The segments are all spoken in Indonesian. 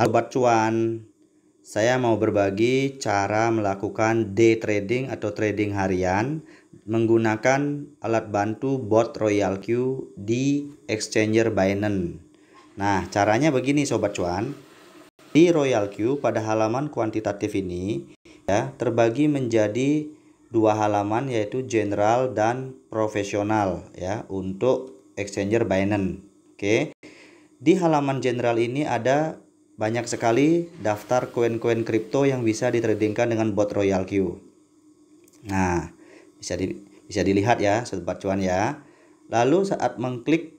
Sobat cuan, saya mau berbagi cara melakukan day trading atau trading harian menggunakan alat bantu bot Royal Q di exchanger Binance. Nah, caranya begini Sobat cuan. Di Royal Q pada halaman kuantitatif ini ya terbagi menjadi dua halaman, yaitu general dan profesional ya untuk exchanger Binance. Oke. Di halaman general ini ada banyak sekali daftar koin-koin kripto yang bisa ditradingkan dengan bot Royal Q. Nah, bisa dilihat ya Sobat cuan ya. Lalu saat mengklik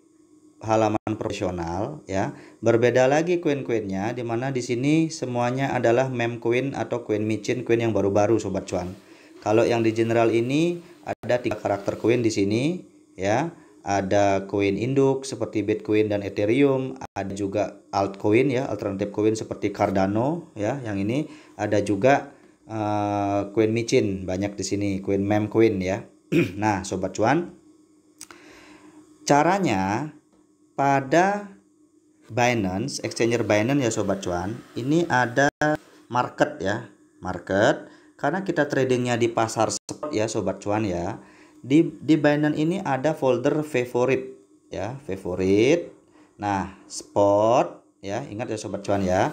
halaman profesional ya, berbeda lagi koin-koinnya, dimana di sini semuanya adalah meme coin atau koin micin, koin yang baru-baru Sobat cuan. Kalau yang di general ini ada 3 karakter koin di sini ya. Ada koin induk seperti Bitcoin dan Ethereum, ada juga altcoin ya, alternative coin seperti Cardano ya. Yang ini ada juga koin micin banyak di sini, koin meme coin ya. Nah, Sobat cuan, caranya pada Binance, exchanger Binance ya Sobat cuan, ini ada market ya, market. Karena kita tradingnya di pasar spot ya Sobat cuan ya. Di Binance ini ada folder favorit ya, favorit. Nah, spot ya, ingat ya Sobat cuan ya.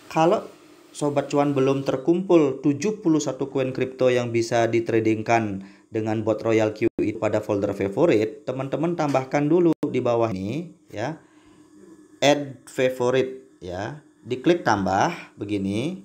Kalau Sobat cuan belum terkumpul 71 koin kripto yang bisa ditradingkan dengan bot Royal Q pada folder favorit, teman-teman tambahkan dulu di bawah ini ya, add favorite ya, diklik tambah begini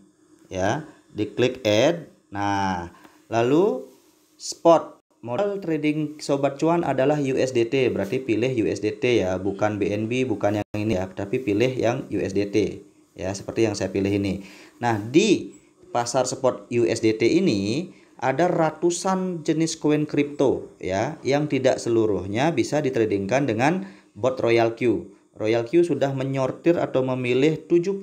ya, diklik add. Nah, lalu spot modal trading Sobat cuan adalah USDT, berarti pilih USDT ya, bukan BNB, bukan yang ini ya, tapi pilih yang USDT ya, seperti yang saya pilih ini. Nah, di pasar spot USDT ini ada ratusan jenis koin kripto ya, yang tidak seluruhnya bisa ditradingkan dengan bot Royal Q. Royal Q sudah menyortir atau memilih 71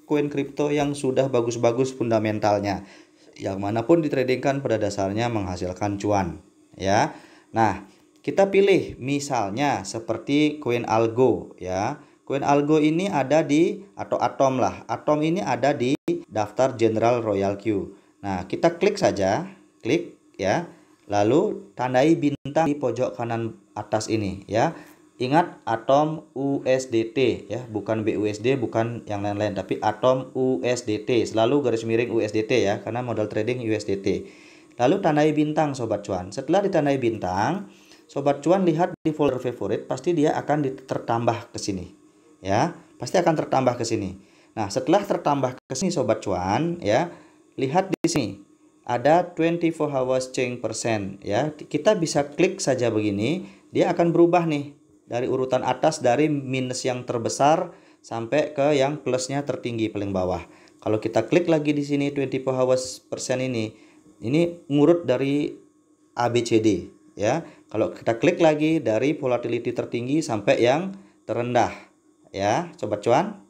koin kripto yang sudah bagus-bagus fundamentalnya, yang manapun ditradingkan pada dasarnya menghasilkan cuan ya. Nah, kita pilih misalnya seperti koin Algo ya. Koin Algo ini ada di, atau Atom lah, Atom ini ada di daftar general Royal Q. Nah, kita klik saja, klik ya, lalu tandai bintang di pojok kanan atas ini ya. Ingat Atom USDT ya, bukan BUSD, bukan yang lain-lain, tapi Atom USDT, selalu garis miring USDT ya, karena modal trading USDT. Lalu tandai bintang Sobat cuan. Setelah ditandai bintang, Sobat cuan lihat di folder favorit, pasti dia akan tertambah ke sini ya, pasti akan tertambah ke sini. Nah, setelah tertambah ke sini Sobat cuan ya, lihat di sini ada 24 hours change percent ya. Kita bisa klik saja begini, dia akan berubah nih dari urutan atas, dari minus yang terbesar sampai ke yang plusnya tertinggi paling bawah. Kalau kita klik lagi di sini 24 hours persen ini ngurut dari ABCD ya. Kalau kita klik lagi dari volatility tertinggi sampai yang terendah ya Sobat cuan.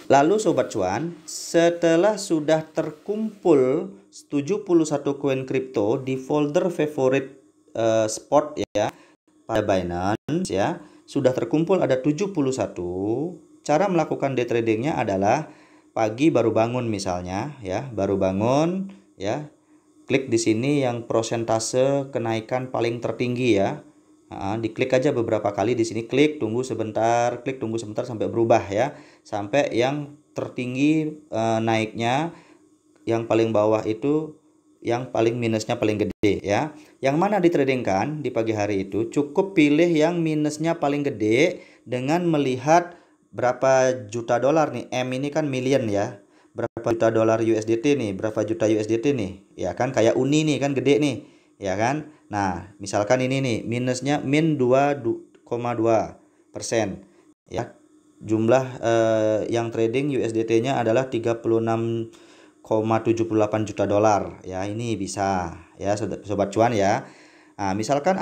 Lalu Sobat cuan, setelah sudah terkumpul 71 koin kripto di folder favorit spot ya pada Binance ya, sudah terkumpul ada 71. Cara melakukan day tradingnya adalah pagi baru bangun misalnya ya, baru bangun ya, klik di sini yang persentase kenaikan paling tertinggi ya. Diklik aja beberapa kali di sini, klik tunggu sebentar, klik tunggu sebentar sampai berubah ya, sampai yang tertinggi naiknya, yang paling bawah itu yang paling minusnya paling gede ya. Yang mana ditradingkan di pagi hari itu, cukup pilih yang minusnya paling gede dengan melihat berapa juta dolar nih. M ini kan million ya, berapa juta dolar USDT nih, berapa juta USDT nih ya kan, kayak Uni nih kan gede nih ya kan. Nah, misalkan ini nih minusnya min 2,2% ya. Jumlah yang trading USDT-nya adalah 36,78 juta dolar ya. Ini bisa ya Sobat cuan ya. Nah, misalkan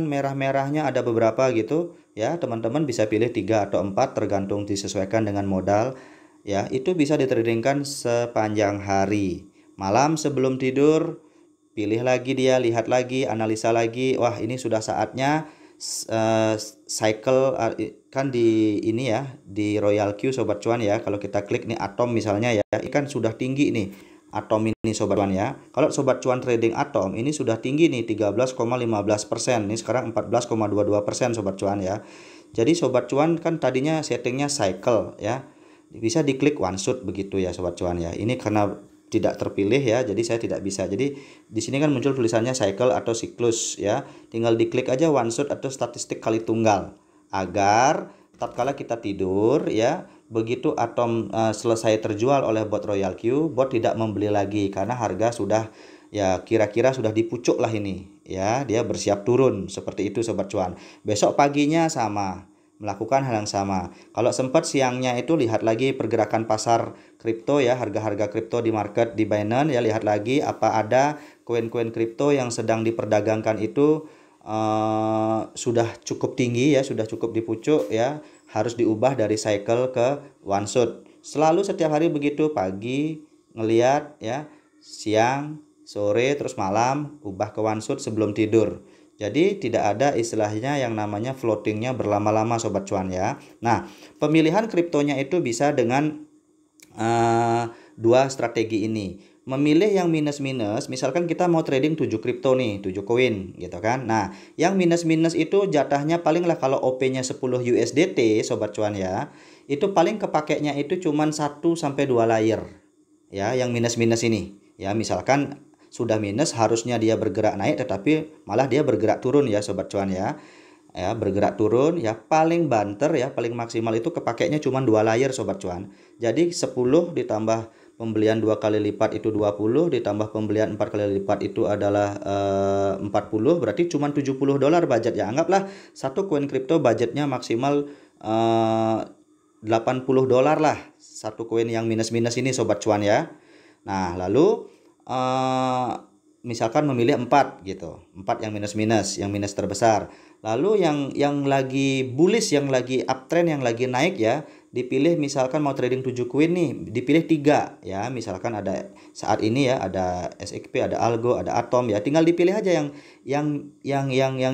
merah-merahnya ada beberapa gitu ya, teman-teman bisa pilih 3 atau 4 tergantung disesuaikan dengan modal ya. Itu bisa ditradingkan sepanjang hari. Malam sebelum tidur pilih lagi dia, lihat lagi, analisa lagi. Wah, ini sudah saatnya cycle, kan di ini ya, di Royal Q sobat cuan ya. Kalau kita klik nih Atom misalnya ya, ini kan sudah tinggi nih Atom ini sobat cuan ya. Kalau sobat cuan trading Atom ini sudah tinggi nih 13,15%. Ini sekarang 14,22% sobat cuan ya. Jadi sobat cuan kan tadinya settingnya cycle ya. Bisa diklik one shot begitu ya sobat cuan ya. Ini karena tidak terpilih ya, jadi saya tidak bisa. Jadi di sini kan muncul tulisannya cycle atau siklus ya. Tinggal diklik aja one shot atau statistik kali tunggal, agar tatkala kita tidur ya, begitu Atom selesai terjual oleh bot Royal Q, bot tidak membeli lagi karena harga sudah ya kira-kira sudah di pucuk lah ini ya, dia bersiap turun seperti itu sobat cuan. Besok paginya sama, melakukan hal yang sama. Kalau sempat siangnya itu lihat lagi pergerakan pasar kripto ya, harga-harga kripto di market di Binance ya, lihat lagi apa ada koin-koin kripto yang sedang diperdagangkan itu sudah cukup tinggi ya, sudah cukup di pucuk ya, harus diubah dari cycle ke one shot. Selalu setiap hari begitu, pagi ngelihat ya, siang, sore, terus malam ubah ke one shot sebelum tidur. Jadi tidak ada istilahnya yang namanya floatingnya berlama-lama sobat cuan ya. Nah, pemilihan kriptonya itu bisa dengan dua strategi ini. Memilih yang minus-minus, misalkan kita mau trading 7 kripto nih, 7 koin gitu kan. Nah, yang minus-minus itu jatahnya paling lah kalau OP-nya 10 USDT sobat cuan ya, itu paling kepakainya itu cuman 1 sampai 2 layer. Ya, yang minus-minus ini. Ya, misalkan sudah minus harusnya dia bergerak naik tetapi malah dia bergerak turun ya sobat cuan ya. Ya, bergerak turun ya, paling banter ya, paling maksimal itu kepakainya cuma 2 layer sobat cuan. Jadi 10 ditambah pembelian 2 kali lipat itu 20, ditambah pembelian 4 kali lipat itu adalah 40, berarti cuma $70 budget ya. Anggaplah satu koin kripto budgetnya maksimal $80 lah satu koin yang minus-minus ini sobat cuan ya. Nah, lalu misalkan memilih 4 gitu, 4 yang minus-minus, yang minus terbesar. Lalu yang lagi bullish, yang lagi uptrend, yang lagi naik ya, dipilih. Misalkan mau trading 7 koin nih, dipilih 3 ya. Misalkan ada saat ini ya, ada SXP, ada Algo, ada Atom ya. Tinggal dipilih aja yang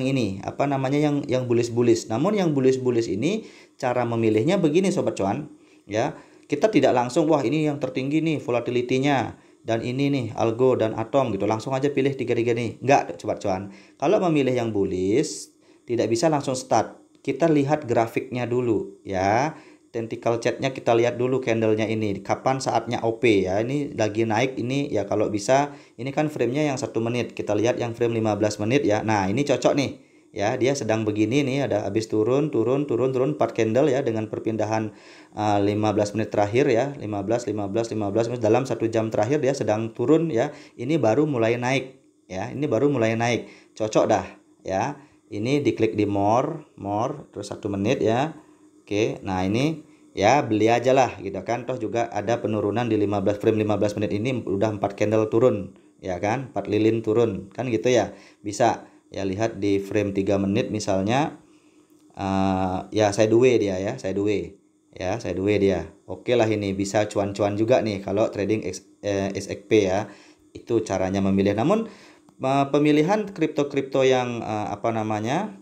ini, apa namanya, yang bullish. Namun yang bullish ini cara memilihnya begini sobat cuan ya. Kita tidak langsung wah ini yang tertinggi nih volatility-nya, dan ini nih Algo dan Atom gitu, langsung aja pilih tiga-tiga nih. Enggak sobat cuan. Kalau memilih yang bullish tidak bisa langsung start. Kita lihat grafiknya dulu ya. Tactical chart-nya kita lihat dulu, candlenya ini kapan saatnya OP ya. Ini lagi naik ini ya, kalau bisa ini kan frame-nya yang 1 menit. Kita lihat yang frame 15 menit ya. Nah, ini cocok nih. Ya, dia sedang begini nih, ada habis turun 4 candle ya, dengan perpindahan 15 menit terakhir ya, 15 menit dalam 1 jam terakhir dia sedang turun ya. Ini baru mulai naik ya, ini baru mulai naik. Cocok dah ya. Ini diklik di more terus 1 menit ya. Oke, nah ini ya beli aja lah gitu kan. Toh juga ada penurunan di 15 menit ini udah 4 candle turun ya kan, 4 lilin turun kan gitu ya. Bisa ya, lihat di frame 3 menit misalnya ya sideways dia ya, sideways dia. Oke lah, ini bisa cuan-cuan juga nih kalau trading SXP ya. Itu caranya memilih. Namun pemilihan kripto-kripto yang apa namanya,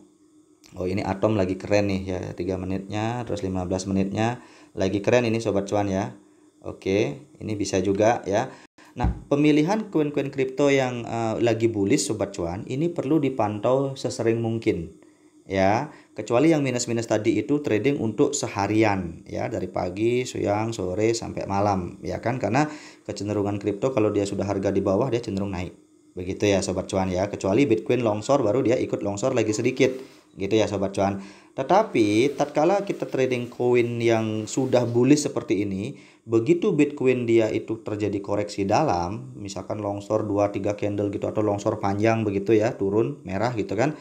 oh ini Atom lagi keren nih ya, 3 menitnya terus 15 menitnya lagi keren ini sobat cuan ya. Oke, ini bisa juga ya. Nah, pemilihan koin-koin kripto yang lagi bullish sobat cuan ini perlu dipantau sesering mungkin ya. Kecuali yang minus-minus tadi itu trading untuk seharian ya, dari pagi, siang, sore sampai malam ya kan, karena kecenderungan kripto kalau dia sudah harga di bawah dia cenderung naik. Begitu ya sobat cuan ya. Kecuali Bitcoin longsor baru dia ikut longsor lagi sedikit. Gitu ya sobat cuan. Tetapi tatkala kita trading koin yang sudah bullish seperti ini, begitu Bitcoin dia itu terjadi koreksi dalam, misalkan longsor 2-3 candle gitu, atau longsor panjang begitu ya, turun merah gitu kan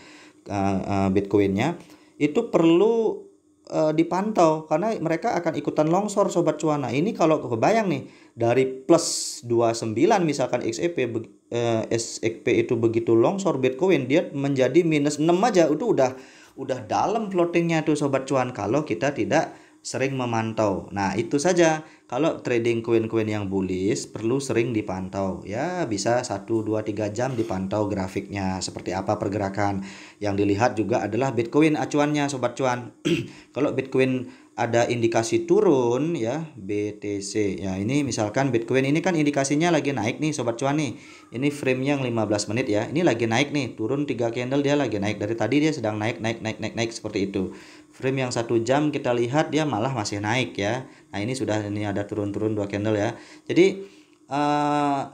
Bitcoinnya, itu perlu dipantau karena mereka akan ikutan longsor sobat cuan. Nah, ini kalau kebayang nih dari plus 29 misalkan SXP itu begitu longsor Bitcoin dia menjadi minus 6 aja, itu udah dalam floatingnya tuh sobat cuan kalau kita tidak sering memantau. Nah, itu saja. Kalau trading koin-koin yang bullish perlu sering dipantau. Ya, bisa 1, 2, 3 jam dipantau grafiknya seperti apa pergerakan. Yang dilihat juga adalah Bitcoin acuannya sobat cuan. Kalau Bitcoin ada indikasi turun ya, BTC. Ya, ini misalkan Bitcoin ini kan indikasinya lagi naik nih sobat cuan nih. Ini frame-nya yang 15 menit ya. Ini lagi naik nih, turun 3 candle dia lagi naik. Dari tadi dia sedang naik seperti itu. Frame yang 1 jam kita lihat dia malah masih naik ya. Nah, ini ada turun-turun 2 candle ya. Jadi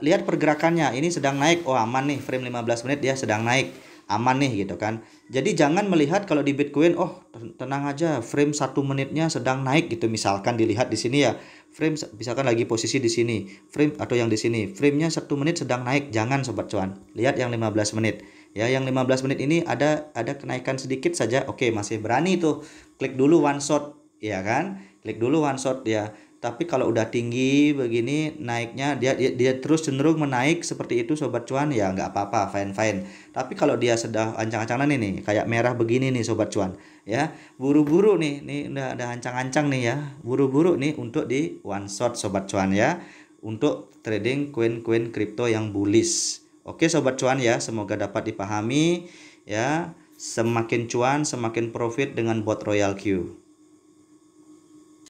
lihat pergerakannya, ini sedang naik. Oh, aman nih, frame 15 menit dia sedang naik. Aman nih gitu kan. Jadi jangan melihat kalau di Bitcoin, oh tenang aja, frame 1 menitnya sedang naik gitu. Misalkan dilihat di sini ya, frame misalkan lagi posisi di sini, frame atau yang di sini, framenya 1 menit sedang naik. Jangan sobat cuan. Lihat yang 15 menit. Ya, yang 15 menit ini ada kenaikan sedikit saja. Oke, masih berani tuh. Klik dulu one shot, ya kan? Klik dulu one shot ya. Tapi kalau udah tinggi begini naiknya dia terus cenderung menaik seperti itu sobat cuan ya nggak apa-apa, fine. Tapi kalau dia sedang ancang-ancangan nih kayak merah begini nih sobat cuan ya, buru-buru nih udah ada ancang-ancang nih ya, buru-buru nih untuk di one shot sobat cuan ya, untuk trading koin-koin kripto yang bullish. Oke sobat cuan ya, semoga dapat dipahami ya. Semakin cuan semakin profit dengan bot Royal Q.